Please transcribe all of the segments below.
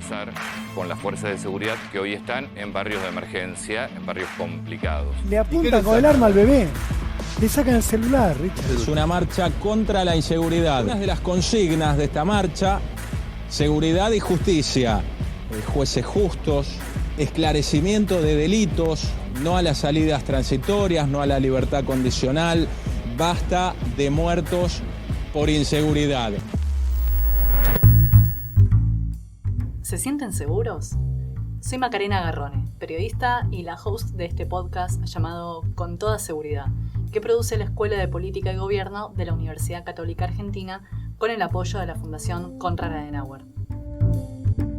conversar con las fuerzas de seguridad que hoy están en barrios de emergencia, en barrios complicados. Le apuntan con el arma al bebé. Le sacan el celular, Richard. Es una marcha contra la inseguridad. Una de las consignas de esta marcha, seguridad y justicia. Jueces justos, esclarecimiento de delitos, no a las salidas transitorias, no a la libertad condicional. Basta de muertos por inseguridad. ¿Se sienten seguros? Soy Macarena Garrone, periodista y la host de este podcast llamado Con Toda Seguridad, que produce la Escuela de Política y Gobierno de la Universidad Católica Argentina con el apoyo de la Fundación Konrad Adenauer.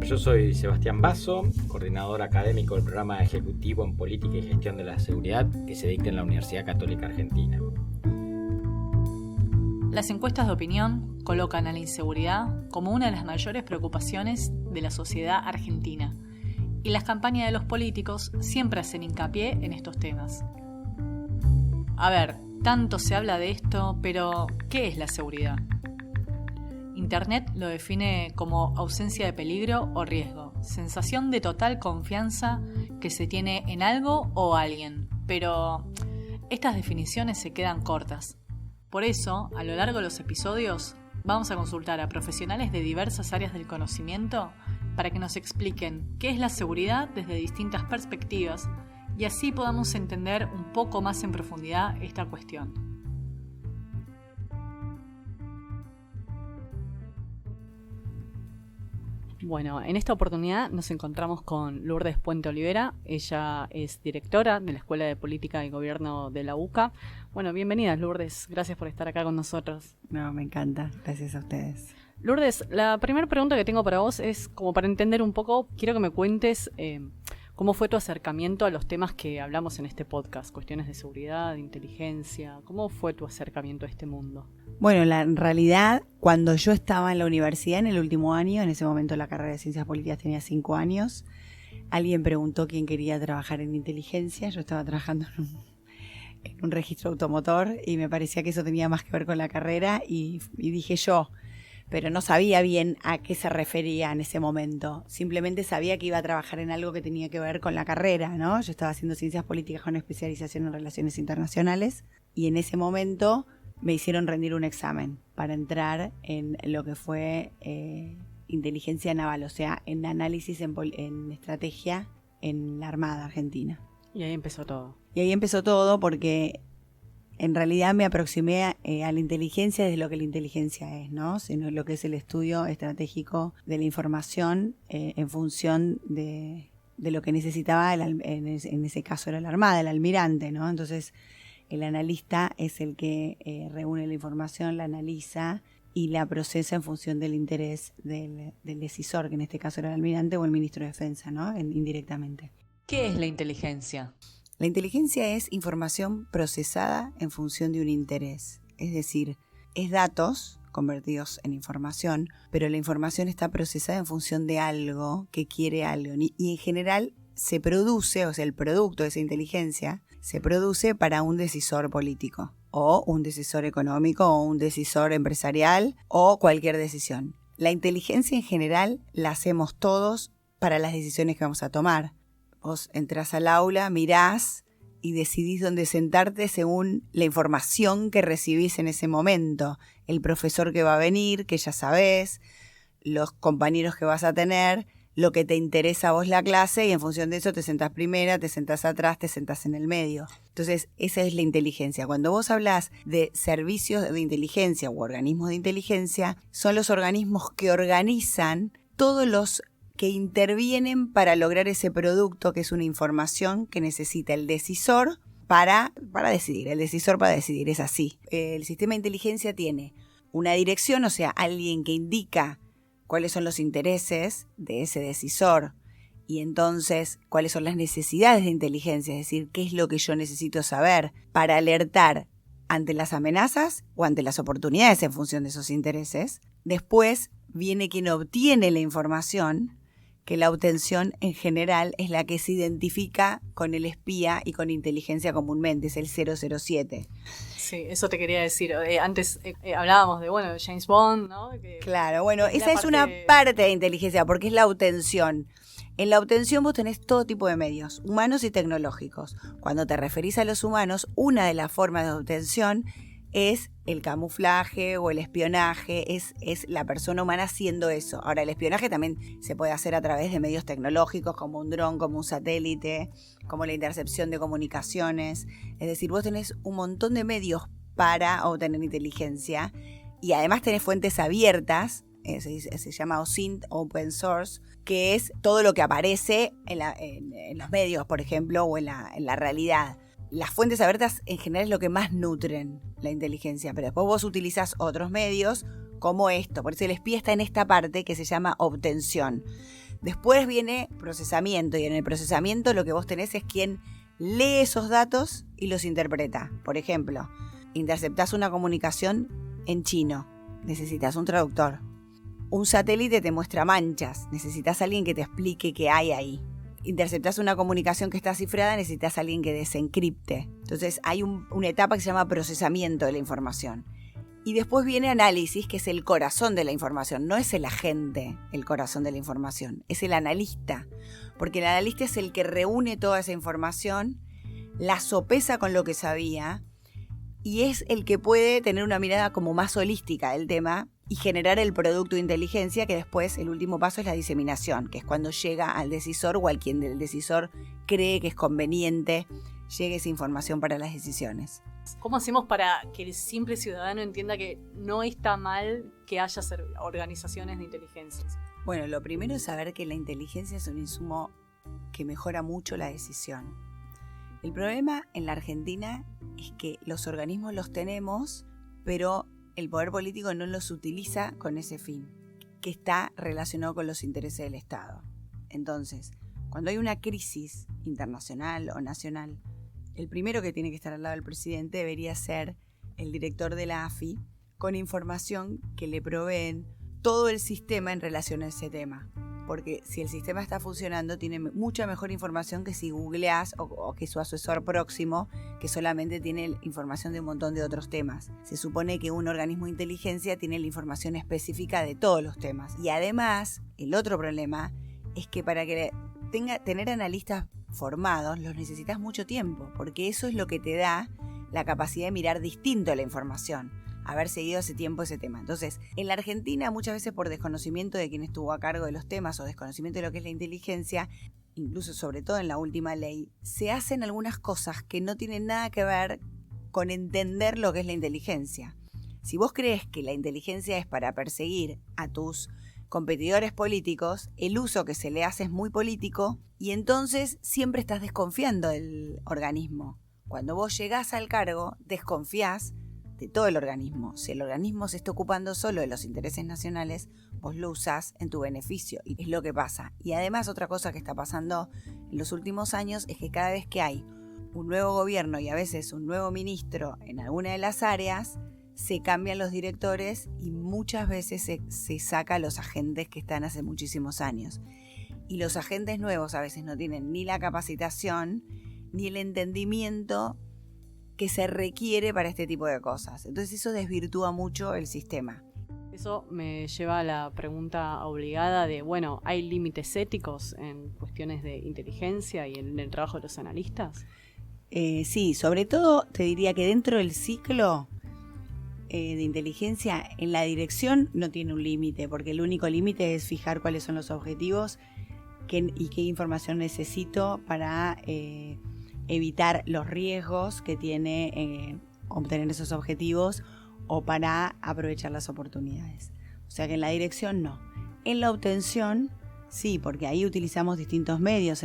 Yo soy Sebastián Basso, coordinador académico del programa ejecutivo en Política y Gestión de la Seguridad que se dicta en la Universidad Católica Argentina. Las encuestas de opinión colocan a la inseguridad como una de las mayores preocupaciones de la sociedad argentina, y las campañas de los políticos siempre hacen hincapié en estos temas. A ver, tanto se habla de esto, pero ¿qué es la seguridad? Internet lo define como ausencia de peligro o riesgo, sensación de total confianza que se tiene en algo o alguien, pero estas definiciones se quedan cortas. Por eso, a lo largo de los episodios, vamos a consultar a profesionales de diversas áreas del conocimiento para que nos expliquen qué es la seguridad desde distintas perspectivas y así podamos entender un poco más en profundidad esta cuestión. Bueno, en esta oportunidad nos encontramos con Lourdes Puente Olivera. Ella es directora de la Escuela de Política y Gobierno de la UCA. Bueno, bienvenida Lourdes, gracias por estar acá con nosotros. No, me encanta, gracias a ustedes. Lourdes, la primera pregunta que tengo para vos es como para entender un poco, quiero que me cuentes cómo fue tu acercamiento a los temas que hablamos en este podcast, cuestiones de seguridad, de inteligencia, ¿cómo fue tu acercamiento a este mundo? Bueno, en realidad, cuando yo estaba en la universidad en el último año, en ese momento la carrera de Ciencias Políticas tenía 5 años, alguien preguntó quién quería trabajar en inteligencia. Yo estaba trabajando en un registro automotor y me parecía que eso tenía más que ver con la carrera y dije yo, pero no sabía bien a qué se refería en ese momento. Simplemente sabía que iba a trabajar en algo que tenía que ver con la carrera, ¿no? Yo estaba haciendo Ciencias Políticas con especialización en Relaciones Internacionales y en ese momento me hicieron rendir un examen para entrar en lo que fue inteligencia naval, o sea, en análisis en estrategia en la Armada Argentina. Y ahí empezó todo. Y ahí empezó todo porque en realidad me aproximé a la inteligencia desde lo que la inteligencia es, ¿no? Sino lo que es el estudio estratégico de la información en función de lo que necesitaba, en ese caso era la Armada, el almirante, ¿no? Entonces, el analista es el que reúne la información, la analiza y la procesa en función del interés del decisor, que en este caso era el almirante o el ministro de Defensa, ¿no? Indirectamente. ¿Qué es la inteligencia? La inteligencia es información procesada en función de un interés. Es decir, es datos convertidos en información, pero la información está procesada en función de algo que quiere algo. Y en general se produce, o sea, el producto de esa inteligencia se produce para un decisor político, o un decisor económico, o un decisor empresarial, o cualquier decisión. La inteligencia en general la hacemos todos para las decisiones que vamos a tomar. Vos entrás al aula, mirás y decidís dónde sentarte según la información que recibís en ese momento. El profesor que va a venir, que ya sabés, los compañeros que vas a tener, lo que te interesa a vos la clase, y en función de eso te sentás primera, te sentás atrás, te sentás en el medio. Entonces, esa es la inteligencia. Cuando vos hablás de servicios de inteligencia u organismos de inteligencia, son los organismos que organizan todos los que intervienen para lograr ese producto, que es una información que necesita el decisor para decidir. El decisor para decidir, es así. El sistema de inteligencia tiene una dirección, o sea, alguien que indica cuáles son los intereses de ese decisor y entonces cuáles son las necesidades de inteligencia, es decir, qué es lo que yo necesito saber para alertar ante las amenazas o ante las oportunidades en función de esos intereses. Después viene quien obtiene la información, que la obtención en general es la que se identifica con el espía y con inteligencia comúnmente, es el 007. Sí, eso te quería decir. Antes hablábamos de, bueno, de James Bond, ¿no? Claro, bueno, esa es una parte de inteligencia, porque es la obtención. En la obtención vos tenés todo tipo de medios, humanos y tecnológicos. Cuando te referís a los humanos, una de las formas de obtención es el camuflaje o el espionaje, es la persona humana haciendo eso. Ahora, el espionaje también se puede hacer a través de medios tecnológicos, como un dron, como un satélite, como la intercepción de comunicaciones. Es decir, vos tenés un montón de medios para obtener inteligencia y además tenés fuentes abiertas, se llama OSINT, Open Source, que es todo lo que aparece en los medios, por ejemplo, o en la realidad. Las fuentes abiertas en general es lo que más nutren la inteligencia, pero después vos utilizás otros medios como esto. Por eso el espía está en esta parte que se llama obtención. Después viene procesamiento, y en el procesamiento lo que vos tenés es quien lee esos datos y los interpreta. Por ejemplo, interceptás una comunicación en chino, necesitas un traductor. Un satélite te muestra manchas, necesitas a alguien que te explique qué hay ahí. Interceptás una comunicación que está cifrada, necesitas a alguien que desencripte. Entonces hay una etapa que se llama procesamiento de la información. Y después viene análisis, que es el corazón de la información. No es el agente el corazón de la información, es el analista. Porque el analista es el que reúne toda esa información, la sopesa con lo que sabía y es el que puede tener una mirada como más holística del tema y generar el producto de inteligencia, que después el último paso es la diseminación, que es cuando llega al decisor o al quien el decisor cree que es conveniente llegue esa información para las decisiones. ¿Cómo hacemos para que el simple ciudadano entienda que no está mal que haya organizaciones de inteligencia? Bueno, lo primero es saber que la inteligencia es un insumo que mejora mucho la decisión. El problema en la Argentina es que los organismos los tenemos, pero el poder político no los utiliza con ese fin, que está relacionado con los intereses del Estado. Entonces, cuando hay una crisis internacional o nacional, el primero que tiene que estar al lado del presidente debería ser el director de la AFI, con información que le proveen todo el sistema en relación a ese tema. Porque si el sistema está funcionando, tiene mucha mejor información que si googleás o que su asesor próximo, que solamente tiene información de un montón de otros temas. Se supone que un organismo de inteligencia tiene la información específica de todos los temas. Y además, el otro problema es que para que tener analistas formados, los necesitas mucho tiempo, porque eso es lo que te da la capacidad de mirar distinto la información, haber seguido hace tiempo ese tema. Entonces, en la Argentina, muchas veces por desconocimiento de quien estuvo a cargo de los temas o desconocimiento de lo que es la inteligencia, incluso sobre todo en la última ley, se hacen algunas cosas que no tienen nada que ver con entender lo que es la inteligencia. Si vos crees que la inteligencia es para perseguir a tus competidores políticos, el uso que se le hace es muy político y entonces siempre estás desconfiando del organismo. Cuando vos llegás al cargo, desconfías de todo el organismo. Si el organismo se está ocupando solo de los intereses nacionales, vos lo usás en tu beneficio y es lo que pasa. Y además otra cosa que está pasando en los últimos años es que cada vez que hay un nuevo gobierno y a veces un nuevo ministro en alguna de las áreas, se cambian los directores y muchas veces se saca a los agentes que están hace muchísimos años. Y los agentes nuevos a veces no tienen ni la capacitación ni el entendimiento que se requiere para este tipo de cosas. Entonces eso desvirtúa mucho el sistema. Eso me lleva a la pregunta obligada de, bueno, ¿hay límites éticos en cuestiones de inteligencia y en el trabajo de los analistas? Sí, sobre todo te diría que dentro del ciclo de inteligencia, en la dirección no tiene un límite, porque el único límite es fijar cuáles son los objetivos y qué información necesito para evitar los riesgos que tiene obtener esos objetivos o para aprovechar las oportunidades. O sea que en la dirección no. En la obtención sí, porque ahí utilizamos distintos medios,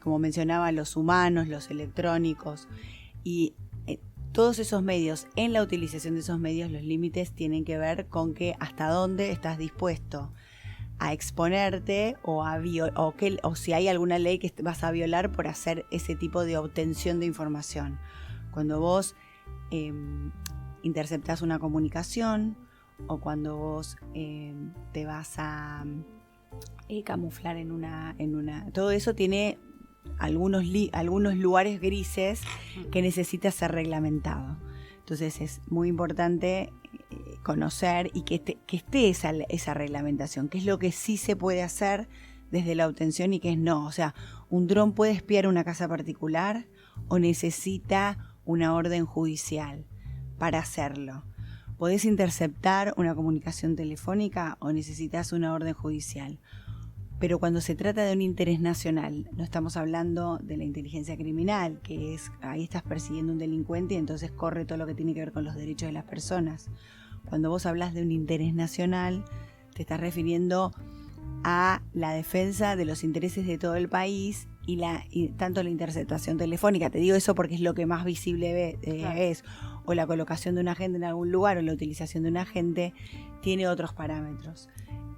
como mencionaba, los humanos, los electrónicos, y todos esos medios, en la utilización de esos medios, los límites tienen que ver con que hasta dónde estás dispuesto a exponerte o si hay alguna ley que vas a violar por hacer ese tipo de obtención de información. Cuando vos interceptás una comunicación o cuando vos te vas a camuflar en una. Todo eso tiene algunos lugares grises que necesita ser reglamentado. Entonces es muy importante conocer y que esté esa reglamentación, qué es lo que sí se puede hacer desde la obtención y qué es no. O sea, ¿un dron puede espiar una casa particular o necesita una orden judicial para hacerlo? ¿Podés interceptar una comunicación telefónica o necesitas una orden judicial? Pero cuando se trata de un interés nacional, no estamos hablando de la inteligencia criminal, que es, ahí estás persiguiendo un delincuente y entonces corre todo lo que tiene que ver con los derechos de las personas. Cuando vos hablas de un interés nacional, te estás refiriendo a la defensa de los intereses de todo el país y tanto la interceptación telefónica. Te digo eso porque es lo que más visible Claro. es, o la colocación de un agente en algún lugar o la utilización de un agente, tiene otros parámetros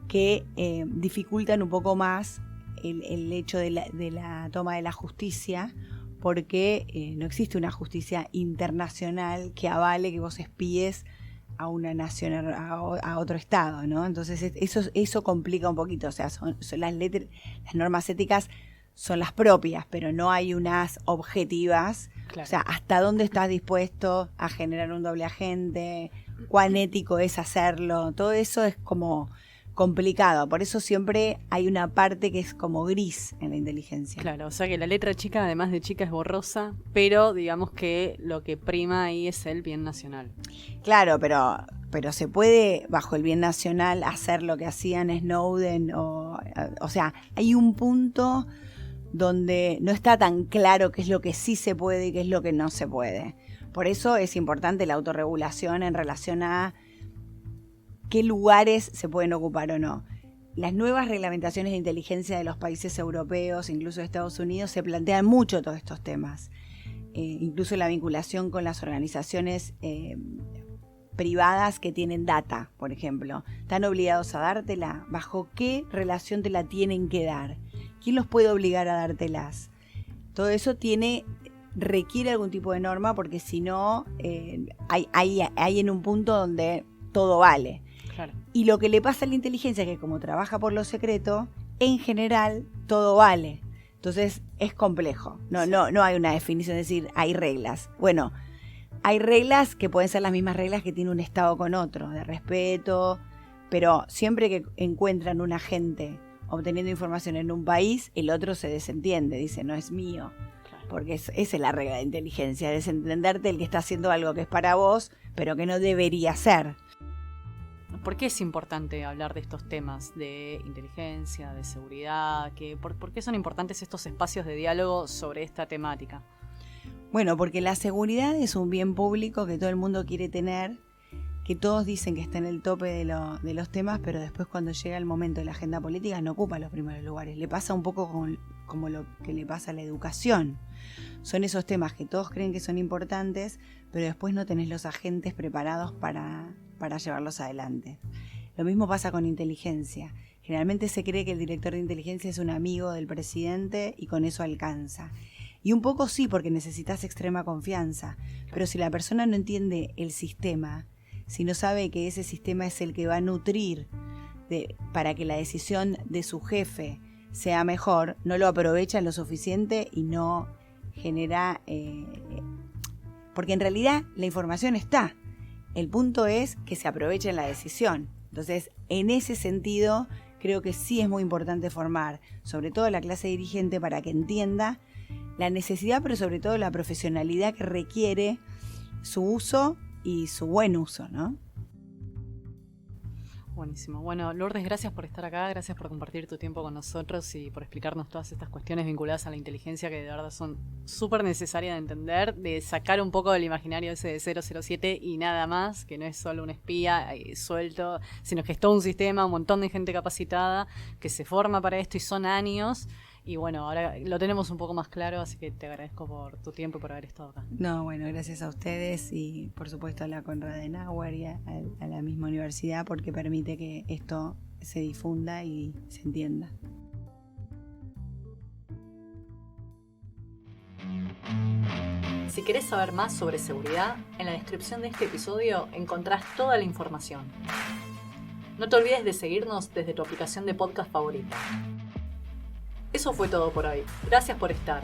que dificultan un poco más el hecho de la toma de la justicia, porque no existe una justicia internacional que avale que vos espíes a una nación, a otro estado, ¿no? Entonces eso complica un poquito. O sea, son las normas éticas son las propias, pero no hay unas objetivas. Claro. O sea, hasta dónde estás dispuesto a generar un doble agente, cuán ético es hacerlo, todo eso es como complicado. Por eso siempre hay una parte que es como gris en la inteligencia. Claro, o sea que la letra chica, además de chica, es borrosa, pero digamos que lo que prima ahí es el bien nacional. Claro, pero se puede, bajo el bien nacional, hacer lo que hacían Snowden, o sea, hay un punto donde no está tan claro qué es lo que sí se puede y qué es lo que no se puede. Por eso es importante la autorregulación en relación a qué lugares se pueden ocupar o no. Las nuevas reglamentaciones de inteligencia de los países europeos, incluso de Estados Unidos, se plantean mucho todos estos temas. Incluso la vinculación con las organizaciones privadas que tienen data, por ejemplo. ¿Están obligados a dártela? ¿Bajo qué relación te la tienen que dar? ¿Quién los puede obligar a dártelas? Todo eso requiere algún tipo de norma, porque si no, hay en un punto donde todo vale. Claro. Y lo que le pasa a la inteligencia es que, como trabaja por lo secreto, en general todo vale. Entonces es complejo. No hay una definición, es decir, hay reglas. Bueno, hay reglas que pueden ser las mismas reglas que tiene un Estado con otro, de respeto, pero siempre que encuentran un agente obteniendo información en un país, el otro se desentiende, dice, no es mío. Claro. Porque esa es la regla de inteligencia, desentenderte el que está haciendo algo que es para vos, pero que no debería ser. ¿Por qué es importante hablar de estos temas de inteligencia, de seguridad? ¿Por qué son importantes estos espacios de diálogo sobre esta temática? Bueno, porque la seguridad es un bien público que todo el mundo quiere tener, que todos dicen que está en el tope de los temas, pero después, cuando llega el momento de la agenda política, no ocupa los primeros lugares. Le pasa un poco como lo que le pasa a la educación. Son esos temas que todos creen que son importantes, pero después no tenés los agentes preparados para llevarlos adelante. Lo mismo pasa con inteligencia. Generalmente se cree que el director de inteligencia es un amigo del presidente y con eso alcanza. Y un poco sí, porque necesitas extrema confianza. Pero si la persona no entiende el sistema, si no sabe que ese sistema es el que va a nutrir para que la decisión de su jefe sea mejor, no lo aprovecha lo suficiente y no genera... porque en realidad la información está. El punto es que se aproveche en la decisión. Entonces, en ese sentido, creo que sí es muy importante formar, sobre todo la clase dirigente, para que entienda la necesidad, pero sobre todo la profesionalidad que requiere su uso y su buen uso, ¿no? Buenísimo. Bueno, Lourdes, gracias por estar acá, gracias por compartir tu tiempo con nosotros y por explicarnos todas estas cuestiones vinculadas a la inteligencia que de verdad son súper necesarias de entender, de sacar un poco del imaginario ese de 007 y nada más, que no es solo un espía suelto, sino que es todo un sistema, un montón de gente capacitada que se forma para esto y son años. Y bueno, ahora lo tenemos un poco más claro, así que te agradezco por tu tiempo y por haber estado acá. No, bueno, gracias a ustedes y por supuesto a la Konrad Adenauer y a la misma universidad, porque permite que esto se difunda y se entienda. Si querés saber más sobre seguridad, en la descripción de este episodio encontrás toda la información. No te olvides de seguirnos desde tu aplicación de podcast favorita. Eso fue todo por hoy. Gracias por estar.